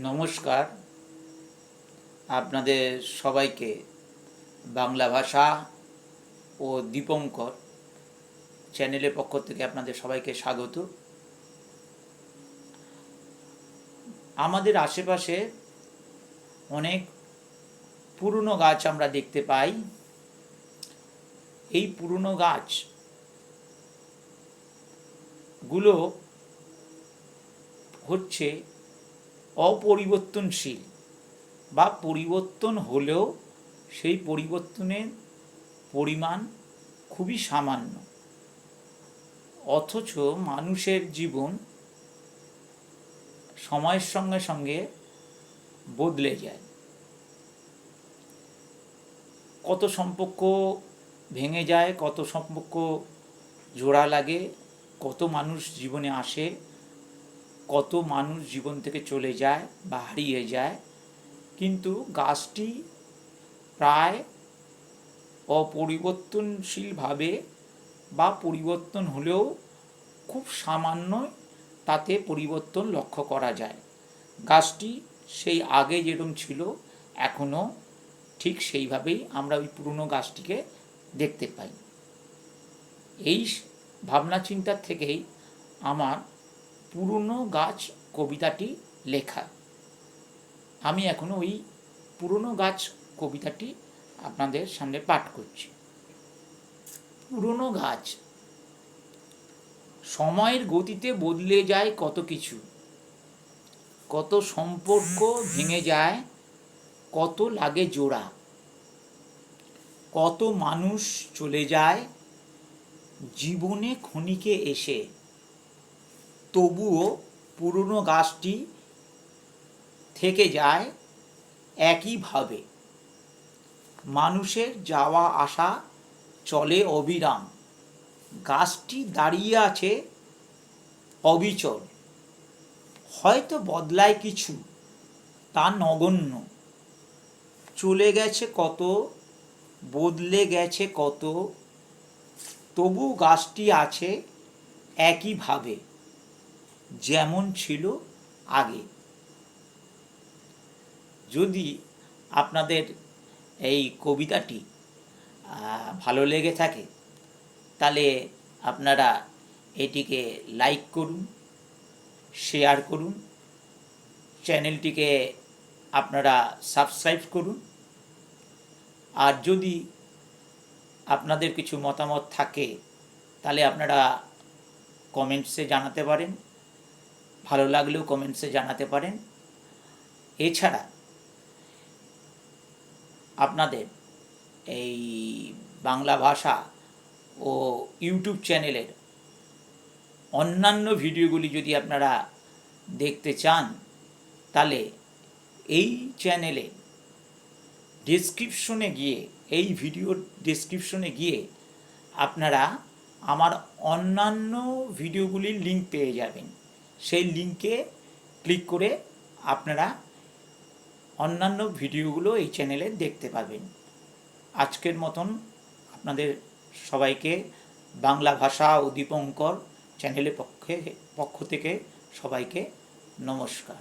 নমস্কার, আপনাদের সবাইকে বাংলা ভাষা ও দীপঙ্কর চ্যানেলের পক্ষ থেকে আপনাদের সবাইকে স্বাগত। আমাদের আশেপাশে অনেক পুরনো গাছ আমরা দেখতে পাই। এই পুরনো গাছগুলো হচ্ছে অপরিবর্তনশীল বা পরিবর্তন হলেও সেই পরিবর্তনের পরিমাণ খুবই সামান্য, অথচ মানুষের জীবন সময়ের সঙ্গে সঙ্গে বদলে যায়। কত সম্পর্ক ভেঙে যায়, কত সম্পর্ক জোড়া লাগে, কত মানুষ জীবনে আসে, কত মানুষ জীবন থেকে চলে যায় বা হারিয়ে যায়, কিন্তু গাছটি প্রায় অপরিবর্তনশীলভাবে বা পরিবর্তন হলেও খুব সামান্য তাতে পরিবর্তন লক্ষ্য করা যায়। গাছটি সেই আগে যেরকম ছিল এখনও ঠিক সেইভাবেই আমরা ওই পুরনো গাছটিকে দেখতে পাই। এই ভাবনা চিন্তার থেকেই আমার পুরনো গাছ কবিতাটি লেখা। আমি এখনও ওই পুরনো গাছ কবিতাটি আপনাদের সামনে পাঠ করছি। পুরনো গাছ। সময়ের গতিতে বদলে যায় কত কিছু, কত সম্পর্ক ভেঙে যায়, কত লাগে জোড়া, কত মানুষ চলে যায় জীবনে ক্ষণিকে এসে, তবুও পুরনো গাছটি থেকে যায় একইভাবে। মানুষের যাওয়া আসা চলে অবিরাম, গাছটি দাঁড়িয়ে আছে অবিচল। হয়তো বদলায় কিছু, তা নগণ্য। চলে গেছে কত, বদলে গেছে কত, তবু গাছটি আছে একইভাবে যেমন ছিল আগে। যদি আপনাদের এই কবিতাটি ভালো লেগে থাকে তাহলে আপনারা এটিকে লাইক করুন, শেয়ার করুন, চ্যানেলটিকে আপনারা সাবস্ক্রাইব করুন। আর যদি আপনাদের কিছু মতামত থাকে তাহলে আপনারা কমেন্টসে জানাতে পারেন, ভালো লাগলেও কমেন্টসে জানাতে পারেন। এছাড়া আপনাদের এই বাংলা ভাষা ও ইউটিউব চ্যানেলের অন্যান্য ভিডিওগুলি যদি আপনারা দেখতে চান তাহলে এই চ্যানেলে ডেসক্রিপশনে গিয়ে, এই ভিডিওর ডেসক্রিপশনে গিয়ে আপনারা আমার অন্যান্য ভিডিওগুলির লিঙ্ক পেয়ে যাবেন। সেই লিঙ্কে ক্লিক করে আপনারা অন্যান্য ভিডিওগুলো এই চ্যানেলে দেখতে পাবেন। আজকের মতন আপনাদের সবাইকে বাংলা ভাষা ও দীপঙ্কর চ্যানেলের পক্ষ থেকে সবাইকে নমস্কার।